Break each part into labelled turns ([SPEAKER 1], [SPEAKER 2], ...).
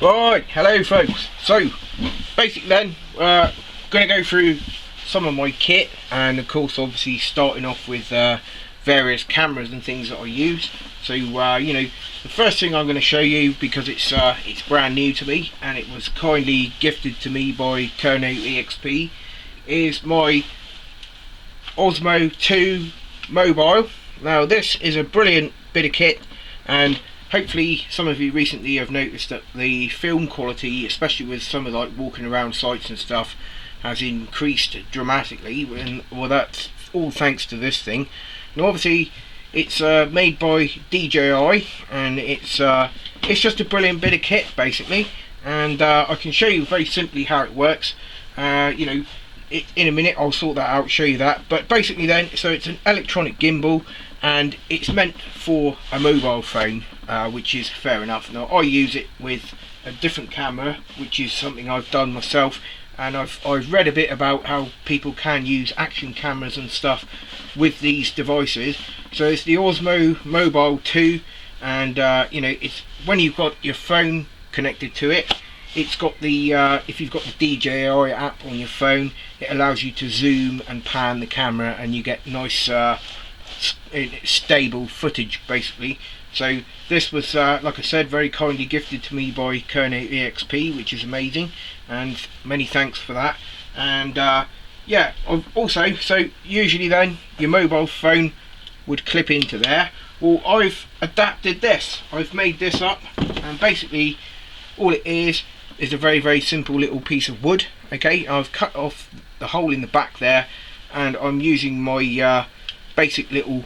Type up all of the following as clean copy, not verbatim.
[SPEAKER 1] Right, hello folks. So basically then going to go through some of my kit, and of course obviously starting off with various cameras and things that I use. So the first thing I'm going to show you, because it's brand new to me and it was kindly gifted to me by Kerno EXP, is my Osmo 2 Mobile. Now this is a brilliant bit of kit, and hopefully some of you recently have noticed that the film quality, especially with some of like walking around sites and stuff, has increased dramatically, and well, that's all thanks to this thing. Now obviously it's made by DJI, and it's just a brilliant bit of kit basically, and I can show you very simply how it works. In a minute I'll sort that out, show you that. But basically then, so it's an electronic gimbal and it's meant for a mobile phone, which is fair enough. Now I use it with a different camera, which is something I've done myself, and I've read a bit about how people can use action cameras and stuff with these devices. So it's the Osmo Mobile 2, and it's when you've got your phone connected to it, it's got the if you've got the DJI app on your phone, it allows you to zoom and pan the camera and you get nice stable footage basically. So this was like I said, very kindly gifted to me by Kerno EXP, which is amazing, and many thanks for that. And yeah, I've also, so usually then your mobile phone would clip into there. Well, I've adapted this, I've made this up, and basically all it is a very simple little piece of wood. Okay, I've cut off the hole in the back there, and I'm using my basic little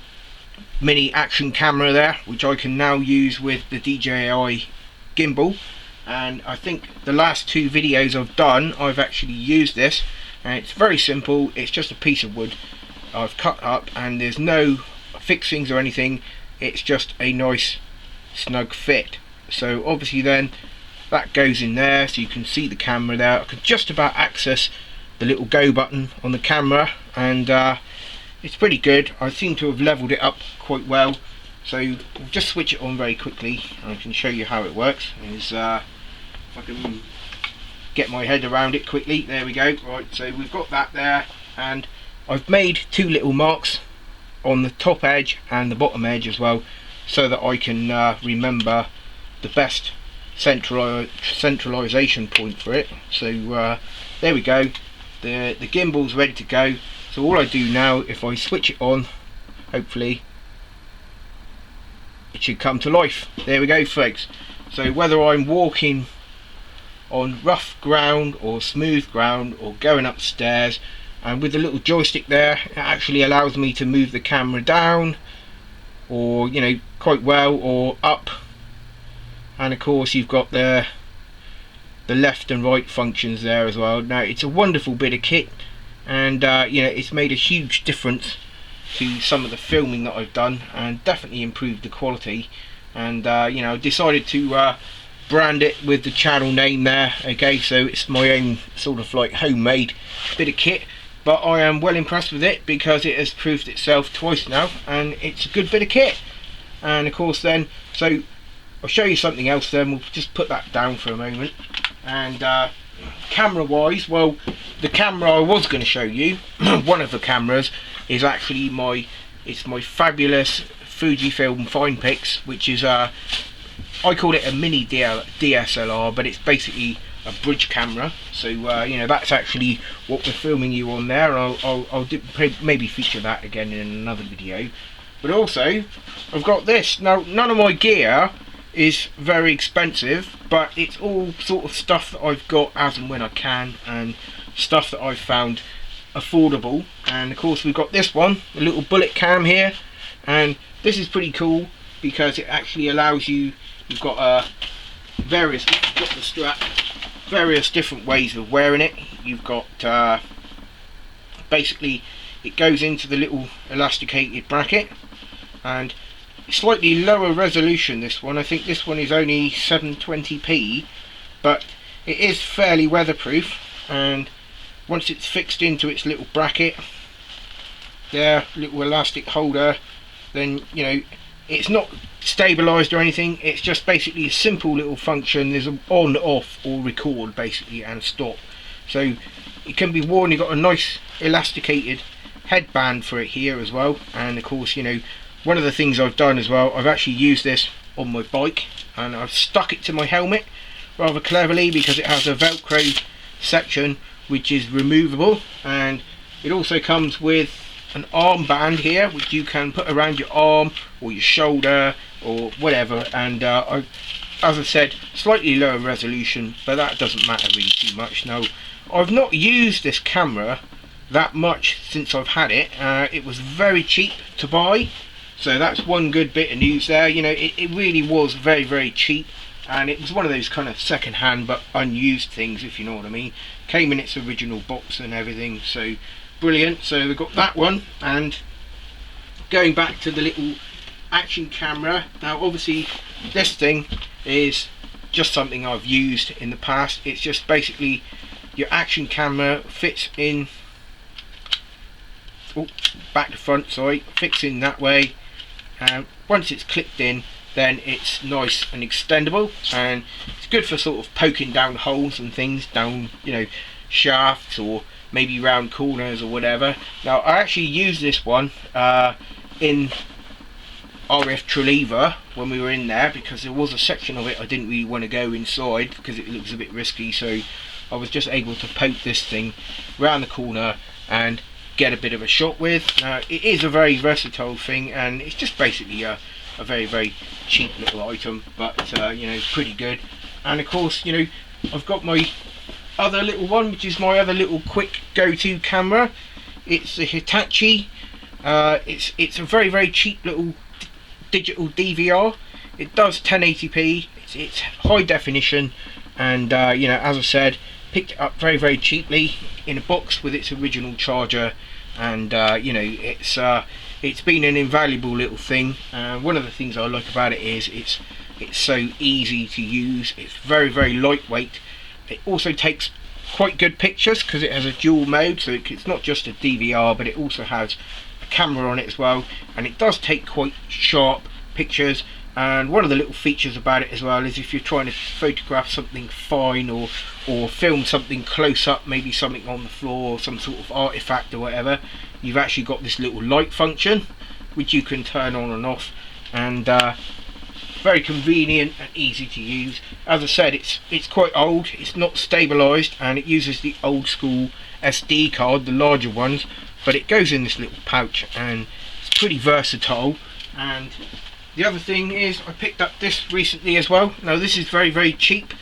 [SPEAKER 1] mini action camera there, which I can now use with the DJI Gimbal. And I think the last two videos I've done, I've actually used this, and it's very simple. It's just a piece of wood I've cut up, and there's no fixings or anything. It's just a nice snug fit. So obviously then that goes in there, so you can see the camera there. I can just about access the little go button on the camera, and it's pretty good. I seem to have leveled it up quite well, so we'll just switch it on very quickly and I can show you how it works. If I can get my head around it quickly, there we go. Right, so we've got that there, and I've made two little marks on the top edge and the bottom edge as well, so that I can remember the best centralization point for it. So there we go, the gimbal's ready to go. So all I do now, if I switch it on, hopefully it should come to life. There we go folks. So whether I'm walking on rough ground or smooth ground or going upstairs, and with the little joystick there, it actually allows me to move the camera down, or quite well, or up. And of course you've got the left and right functions there as well. Now it's a wonderful bit of kit, and it's made a huge difference to some of the filming that I've done, and definitely improved the quality. And I decided to brand it with the channel name there. Okay, so it's my own sort of like homemade bit of kit, but I am well impressed with it because it has proved itself twice now, and it's a good bit of kit. And of course then, so I'll show you something else then. We'll just put that down for a moment. And camera wise, well, the camera I was going to show you, one of the cameras, is actually my fabulous Fujifilm FinePix, which is I call it a mini DSLR, but it's basically a bridge camera. So that's actually what we're filming you on there. I'll maybe feature that again in another video. But also I've got this. Now none of my gear is very expensive, but it's all sort of stuff that I've got as and when I can, and stuff that I've found affordable. And of course we've got this one, a little bullet cam here, and this is pretty cool because it actually allows you, you've got various different ways of wearing it. You've got basically it goes into the little elasticated bracket, and slightly lower resolution this one. I think this one is only 720p, but it is fairly weatherproof. And once it's fixed into its little bracket there, little elastic holder, then it's not stabilized or anything. It's just basically a simple little function. There's an on, off, or record basically, and stop. So it can be worn. You've got a nice elasticated headband for it here as well. And of course, you know, one of the things I've done as well, I've actually used this on my bike, and I've stuck it to my helmet rather cleverly, because it has a velcro section which is removable, and it also comes with an armband here which you can put around your arm or your shoulder or whatever. And as I said, slightly lower resolution, but that doesn't matter really too much. Now, I've not used this camera that much since I've had it. It was very cheap to buy, so that's one good bit of news there. You know, it really was very cheap, and it was one of those kind of second hand but unused things, if you know what I mean. Came in its original box and everything, so brilliant. So we've got that one. And going back to the little action camera, now obviously this thing is just something I've used in the past. It's just basically your action camera fits in, back to front, sorry, fits in that way, and once it's clicked in, then it's nice and extendable, and it's good for sort of poking down holes and things, down, you know, shafts or maybe round corners or whatever. Now, I actually used this one in RF Treleaver when we were in there, because there was a section of it I didn't really want to go inside because it looks a bit risky, so I was just able to poke this thing round the corner and get a bit of a shot with. Now, it is a very versatile thing, and it's just basically a very cheap little item, but you know, pretty good. And of course, you know, I've got my other little one, which is my other little quick go-to camera. It's the Hitachi. It's a very cheap little digital DVR. It does 1080p. It's high definition, and you know, as I said, picked it up very cheaply in a box with its original charger, and you know, it's been an invaluable little thing. One of the things I like about it is it's so easy to use. It's very lightweight. It also takes quite good pictures because it has a dual mode, so it's not just a DVR, but it also has a camera on it as well, and it does take quite sharp pictures. And one of the little features about it as well is if you're trying to photograph something fine, or film something close up, maybe something on the floor or some sort of artifact or whatever, you've actually got this little light function which you can turn on and off, and very convenient and easy to use. As I said, it's quite old, it's not stabilized, and it uses the old school SD card, the larger ones, but it goes in this little pouch, and it's pretty versatile. And the other thing is, I picked up this recently as well. Now, this is very cheap.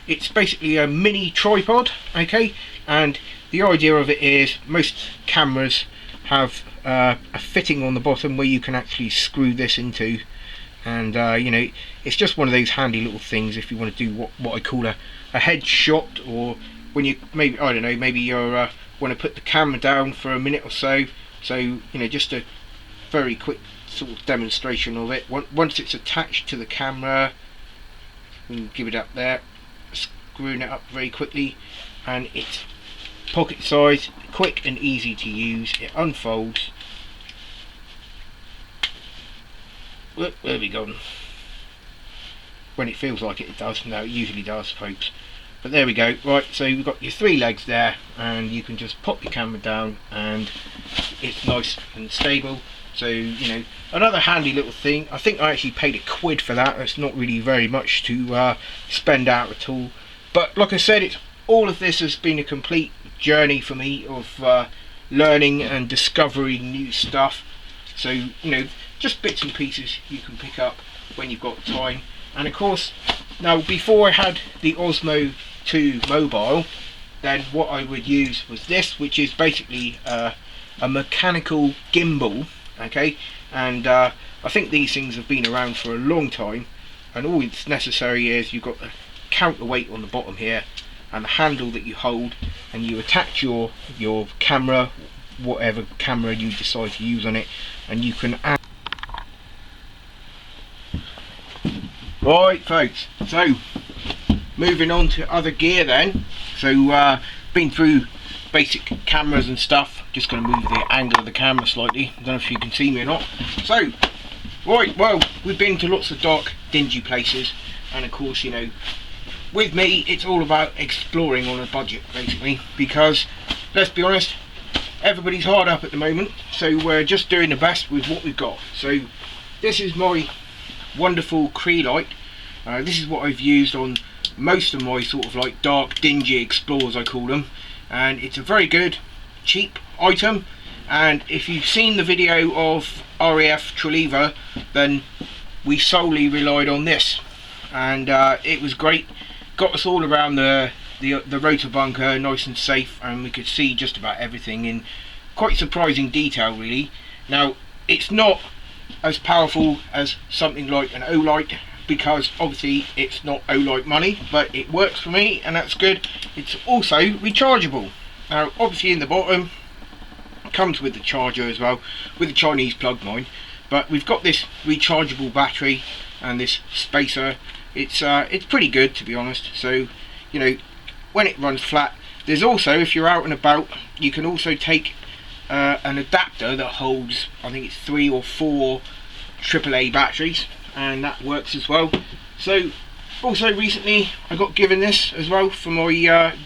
[SPEAKER 1] It's basically a mini tripod, okay, and the idea of it is most cameras have a fitting on the bottom where you can actually screw this into, and you know, it's just one of those handy little things if you want to do what I call a headshot, or when you, maybe, I don't know, maybe you're want to put the camera down for a minute or so, you know, just a very quick sort of demonstration of it. Once it's attached to the camera, we can give it up there, screwing it up very quickly, and it's pocket size, quick and easy to use. It unfolds. Whoop, there we go. When it feels like it does. No, it usually does, folks. But there we go. Right, so you've got your three legs there, and you can just pop your camera down, and it's nice and stable. So, you know, another handy little thing. I think I actually paid £1 for that. It's not really very much to spend out at all. But like I said, all of this has been a complete journey for me of learning and discovering new stuff. So, you know, just bits and pieces you can pick up when you've got time. And of course, now before I had the Osmo 2 Mobile, then what I would use was this, which is basically a mechanical gimbal. Okay, and I think these things have been around for a long time, and all it's necessary is you've got the counterweight on the bottom here and the handle that you hold, and you attach your camera, whatever camera you decide to use on it, and you can add. Right, folks, so moving on to other gear then. So been through basic cameras and stuff. Just going to move the angle of the camera slightly. I don't know if you can see me or not. So Right, well, we've been to lots of dark, dingy places, and of course, you know, with me, it's all about exploring on a budget, basically, because, let's be honest, everybody's hard up at the moment, so we're just doing the best with what we've got. So, this is my wonderful Cree light. This is what I've used on most of my sort of like dark, dingy explores, I call them, and it's a very good, cheap item. And if you've seen the video of RAF Treleaver, then we solely relied on this, and it was great. Got us all around the rotor bunker nice and safe, and we could see just about everything in quite surprising detail, really. Now, it's not as powerful as something like an Olight, because obviously it's not Olight money, but it works for me, and that's good. It's also rechargeable. Now, obviously in the bottom comes with the charger as well, with the Chinese plug, mind, but we've got this rechargeable battery and this spacer. It's pretty good, to be honest. So, you know, when it runs flat, there's also, if you're out and about, you can also take an adapter that holds, I think it's 3 or 4 AAA batteries, and that works as well. So also recently I got given this as well for my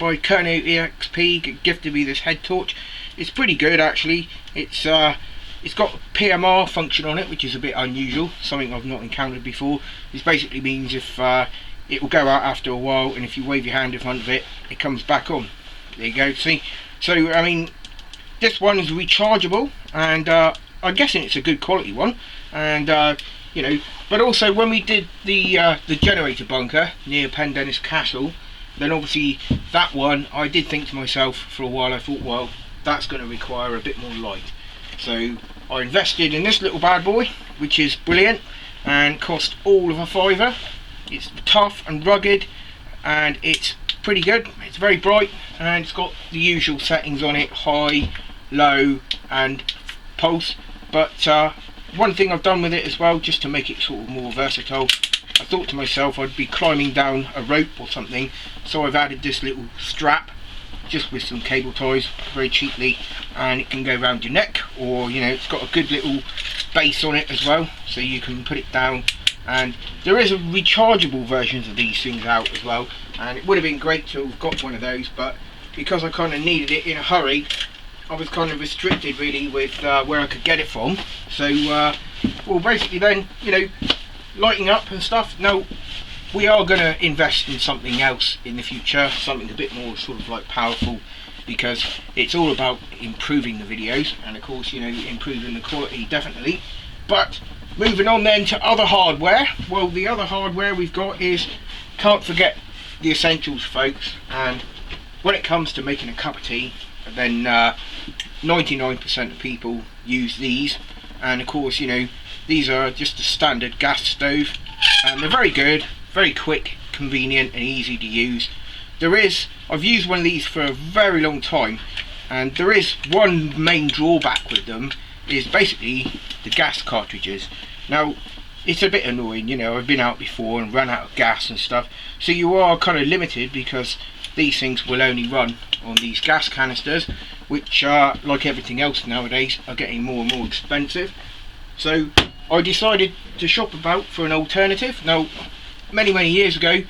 [SPEAKER 1] by Kerno EXP, gifted me this head torch. It's pretty good, actually. It's got a PMR function on it, which is a bit unusual, something I've not encountered before. This basically means if it will go out after a while, and if you wave your hand in front of it, it comes back on. There you go, see? So, I mean, this one is rechargeable, and I'm guessing it's a good quality one, and you know, but also when we did the generator bunker near Pendennis Castle, then obviously that one, I did think to myself for a while, I thought, well, that's going to require a bit more light. So I invested in this little bad boy, which is brilliant, and cost all of a £5. It's tough and rugged, and it's pretty good. It's very bright, and it's got the usual settings on it: high, low and pulse. But one thing I've done with it as well, just to make it sort of more versatile, I thought to myself I'd be climbing down a rope or something, so I've added this little strap, just with some cable ties, very cheaply, and it can go around your neck, or, you know, it's got a good little base on it as well, so you can put it down. And there is a rechargeable versions of these things out as well, and it would have been great to have got one of those, but because I kind of needed it in a hurry, I was kind of restricted really with where I could get it from. So well, basically then, you know, lighting up and stuff. Now, we are going to invest in something else in the future, something a bit more sort of like powerful, because it's all about improving the videos, and of course, you know, improving the quality, definitely. But moving on then to other hardware. Well, the other hardware we've got is, can't forget the essentials, folks. And when it comes to making a cup of tea, then 99% of people use these, and of course, you know, these are just a standard gas stove, and they're very good, very quick, convenient and easy to use. I've used one of these for a very long time, and there is one main drawback with them, is basically the gas cartridges. Now, it's a bit annoying, you know, I've been out before and run out of gas and stuff, so you are kind of limited, because these things will only run on these gas canisters, which are, like everything else nowadays, are getting more and more expensive. So I decided to shop about for an alternative. Now, many years ago,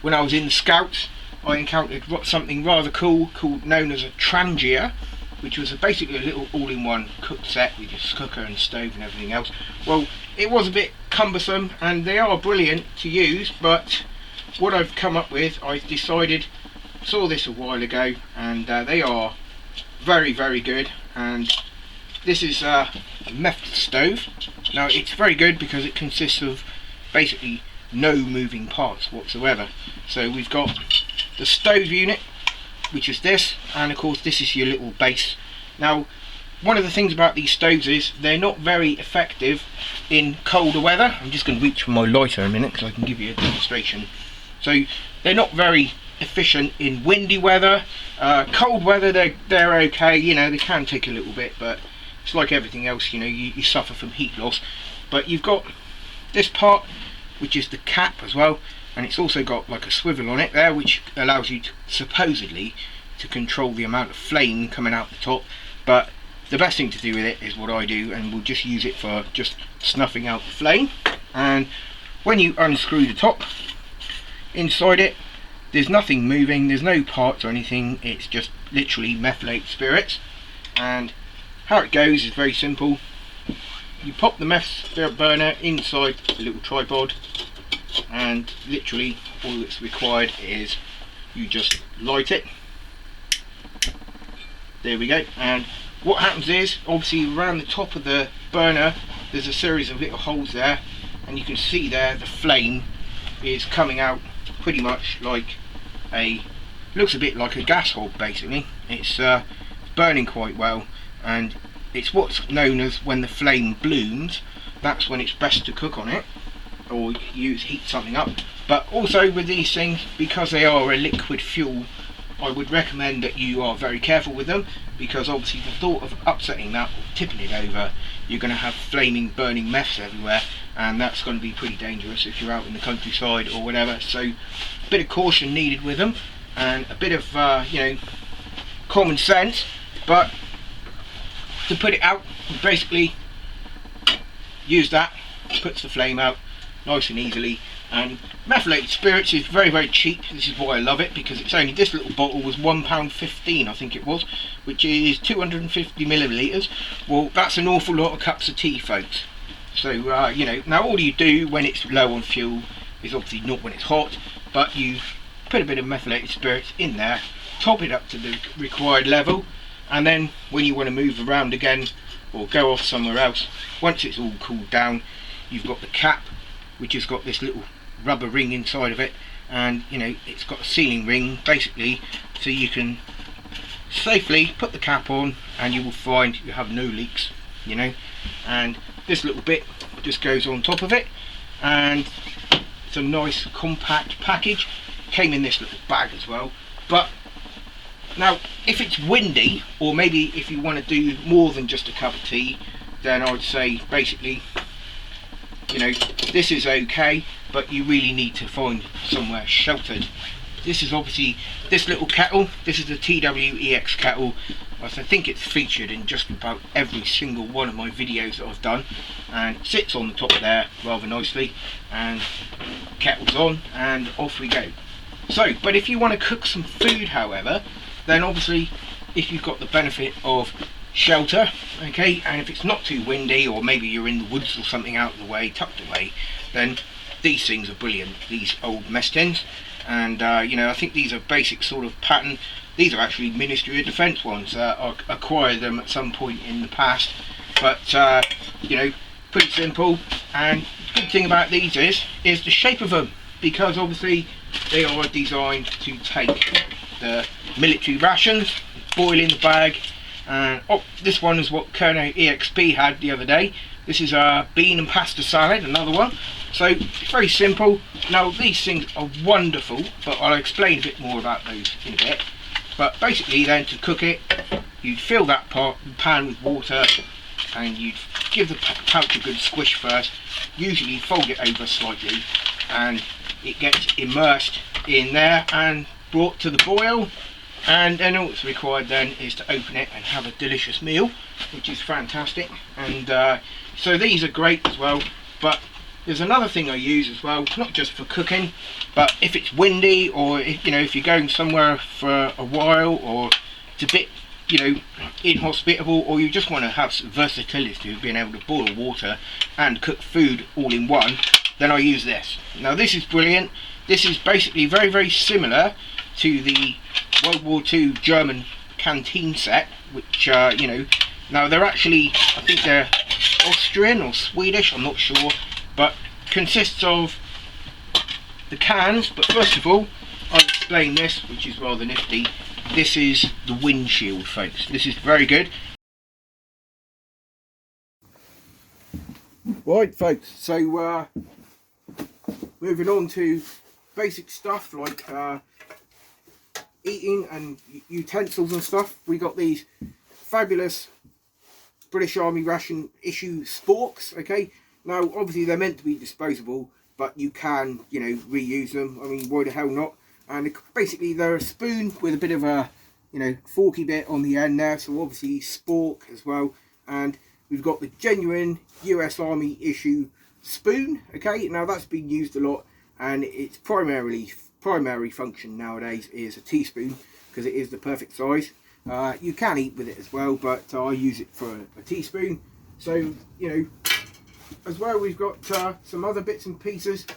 [SPEAKER 1] when I was in the Scouts, I encountered something rather cool known as a Trangia, which was basically a little all-in-one cook set with your cooker and stove and everything else. Well, it was a bit cumbersome, and they are brilliant to use, but what I've come up with, I've decided, saw this a while ago, and they are very good. And this is a method stove. Now, it's very good because it consists of basically no moving parts whatsoever. So we've got the stove unit, which is this, and of course this is your little base. Now, one of the things about these stoves is they're not very effective in colder weather. I'm just going to reach for my lighter a minute because I can give you a demonstration. So they're not very efficient in windy weather. Cold weather, they're okay, you know, they can take a little bit, but it's like everything else, you know, you suffer from heat loss. But you've got this part, which is the cap as well, and it's also got like a swivel on it there, which allows you to, supposedly, to control the amount of flame coming out the top. But the best thing to do with it is what I do, and we'll just use it for just snuffing out the flame. And when you unscrew the top, inside it there's nothing moving, there's no parts or anything, it's just literally methylated spirits. And how it goes is very simple. You pop the meth spirit burner inside the little tripod, and literally all that's required is you just light it. There we go. And what happens is, obviously around the top of the burner there's a series of little holes there, and you can see there the flame is coming out pretty much like looks a bit like a gas hob basically. It's burning quite well, and it's what's known as when the flame blooms, that's when it's best to cook on it or heat something up. But also with these things, because they are a liquid fuel, I would recommend that you are very careful with them, because obviously the thought of upsetting that or tipping it over, you're going to have flaming burning mess everywhere, and that's going to be pretty dangerous if you're out in the countryside or whatever. So a bit of caution needed with them, and a bit of common sense. But to put it out, you basically use that, puts the flame out nice and easily. And methylated spirits is very, very cheap. This is why I love it, because it's only, this little bottle was £1.15 I think it was, which is 250 millilitres. Well, that's an awful lot of cups of tea, folks. So now all you do when it's low on fuel is obviously not when it's hot, but you put a bit of methylated spirits in there, top it up to the required level, and then when you want to move around again or go off somewhere else, once it's all cooled down, you've got the cap, which has got this little rubber ring inside of it, and it's got a sealing ring basically, so you can safely put the cap on and you will find you have no leaks. And this little bit just goes on top of it, and it's a nice compact package. Came in this little bag as well. But now if it's windy, or maybe if you want to do more than just a cup of tea, then I'd say basically this is okay, but you really need to find somewhere sheltered. This is obviously this little kettle. This is a TWEX kettle. I think it's featured in just about every single one of my videos that I've done, and it sits on the top there rather nicely, and kettle's on and off we go. So, but if you want to cook some food, however, then obviously if you've got the benefit of shelter, okay, and if it's not too windy, or maybe you're in the woods or something out of the way, tucked away, then these things are brilliant, these old mess tins. And I think these are basic sort of pattern. These are actually Ministry of Defence ones. I acquired them at some point in the past, but pretty simple. And the good thing about these is the shape of them, because obviously they are designed to take the military rations, boil in the bag. And this one is what Colonel EXP had the other day. This is a bean and pasta salad, another one. So it's very simple. Now these things are wonderful, but I'll explain a bit more about those in a bit. But basically then, to cook it, you'd fill that pan with water, and you'd give the pouch a good squish first. Usually fold it over slightly, and it gets immersed in there and brought to the boil. And then all that's required then is to open it and have a delicious meal, which is fantastic. And so these are great as well. But there's another thing I use as well, not just for cooking, but if it's windy, or if you're going somewhere for a while, or it's a bit inhospitable, or you just want to have some versatility of being able to boil water and cook food all in one, then I use this. Now this is brilliant. This is basically very, very similar to the World War II German canteen set, which now they're actually, I think they're Austrian or Swedish, I'm not sure, but consists of the cans. But first of all, I'll explain this, which is rather nifty. This is the windshield, folks. This is very good. Right, folks, so moving on to basic stuff like eating and utensils and stuff. We got these fabulous British Army ration issue sporks. Okay, now obviously they're meant to be disposable, but you can reuse them. I mean, why the hell not? And basically they're a spoon with a bit of a you know, forky bit on the end there, so obviously spork as well. And we've got the genuine US Army issue spoon. Okay, now that's been used a lot, and its primary function nowadays is a teaspoon, because it is the perfect size. You can eat with it as well, but I use it for a teaspoon. So, you know, as well, we've got some other bits and pieces,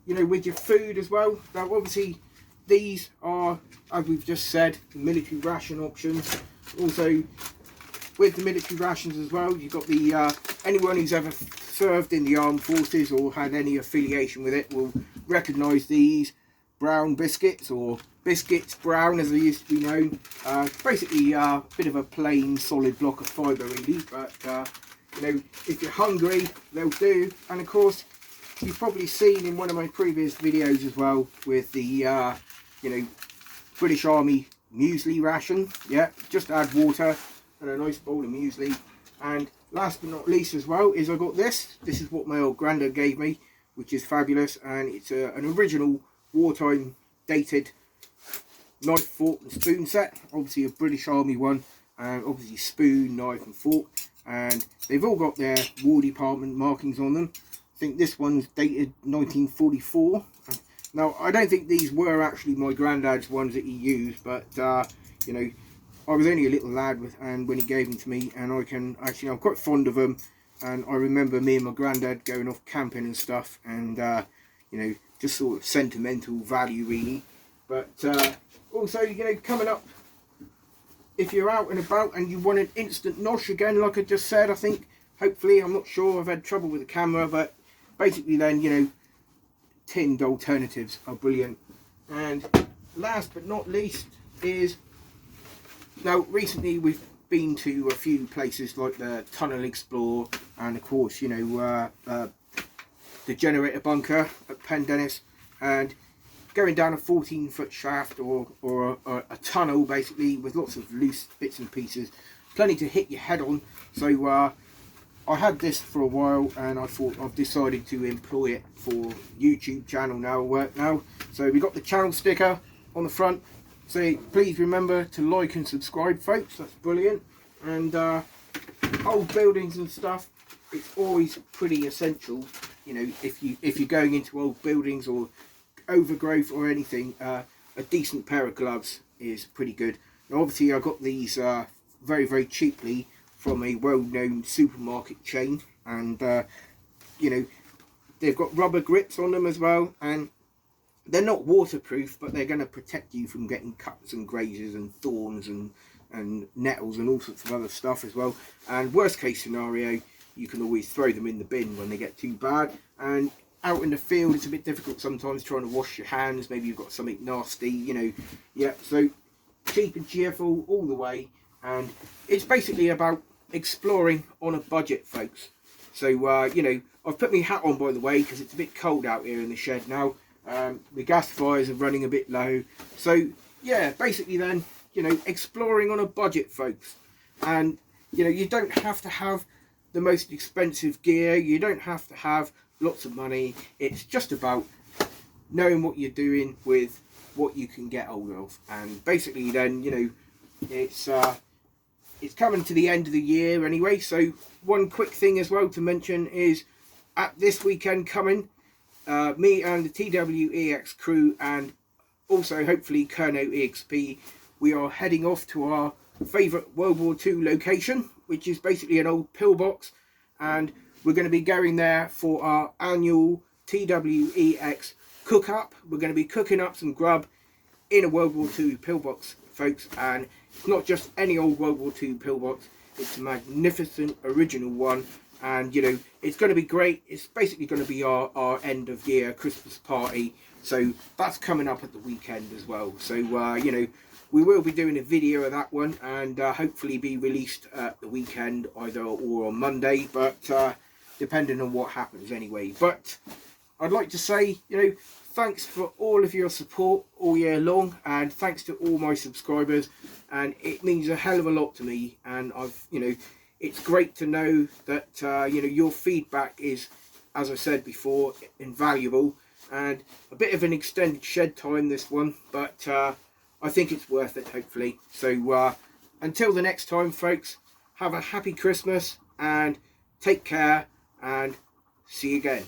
[SPEAKER 1] you know, with your food as well. Now obviously these are, as we've just said, military ration options. Also with the military rations as well, you've got the anyone who's ever served in the armed forces or had any affiliation with it will recognise these brown biscuits, or biscuits brown as they used to be known. Basically a bit of a plain solid block of fibre really, but you know, if you're hungry they'll do. And of course you've probably seen in one of my previous videos as well with the you know, British Army muesli ration. Yeah, just add water and a nice bowl of muesli. And last but not least as well is I got this. This is what my old granddad gave me, which is fabulous, and it's an original wartime dated knife, fork and spoon set. Obviously a British Army one, and obviously spoon, knife and fork, and they've all got their War Department markings on them. I think this one's dated 1944. Now I don't think these were actually my granddad's ones that he used, but you know, I was only a little lad when he gave them to me, and I'm quite fond of them. And I remember me and my granddad going off camping and stuff, and you know, just sort of sentimental value really. But also, you know, coming up, if you're out and about and you want an instant nosh again, like I just said, I think, hopefully, I'm not sure, I've had trouble with the camera, but basically then, you know, tinned alternatives are brilliant. And last but not least is, now recently we've been to a few places like the Tunnel Explorer, and of course, you know, the generator bunker at Pendennis, and going down a 14-foot shaft or a tunnel basically with lots of loose bits and pieces, plenty to hit your head on. So I had this for a while, and I thought I've decided to employ it for YouTube channel now, work now. So we got the channel sticker on the front. So please remember to like and subscribe, folks. That's brilliant. And old buildings and stuff, it's always pretty essential, you know, if you're going into old buildings or overgrowth or anything, a decent pair of gloves is pretty good. Now obviously I got these very cheaply from a well-known supermarket chain, and you know, they've got rubber grips on them as well, and they're not waterproof, but they're going to protect you from getting cuts and grazes and thorns and nettles and all sorts of other stuff as well. And worst case scenario, you can always throw them in the bin when they get too bad. And out in the field it's a bit difficult sometimes trying to wash your hands, maybe you've got something nasty, you know. Yeah, so cheap and cheerful all the way, and it's basically about exploring on a budget, folks. So you know, I've put my hat on, by the way, because it's a bit cold out here in the shed now. The gas fires are running a bit low, so yeah, basically then, you know, exploring on a budget, folks. And you know, you don't have to have the most expensive gear, you don't have to have lots of money. It's just about knowing what you're doing with what you can get hold of. And basically then, you know, it's coming to the end of the year anyway, so one quick thing as well to mention is, at this weekend coming, me and the TWEX crew, and also hopefully Kerno EXP, we are heading off to our favourite World War II location, which is basically an old pillbox, and we're going to be going there for our annual TWEX cook up. We're going to be cooking up some grub in a World War II pillbox, folks, and it's not just any old World War II pillbox, it's a magnificent original one. And you know, it's going to be great. It's basically going to be our end of year Christmas party, so that's coming up at the weekend as well. So you know, we will be doing a video of that one, and hopefully be released at the weekend, either or on Monday, but depending on what happens anyway. But I'd like to say, you know, thanks for all of your support all year long, and thanks to all my subscribers, and it means a hell of a lot to me. And you know, it's great to know that you know, your feedback is, as I said before, invaluable. And a bit of an extended shed time this one, but I think it's worth it, hopefully. So until the next time, folks, have a happy Christmas and take care, and see you again.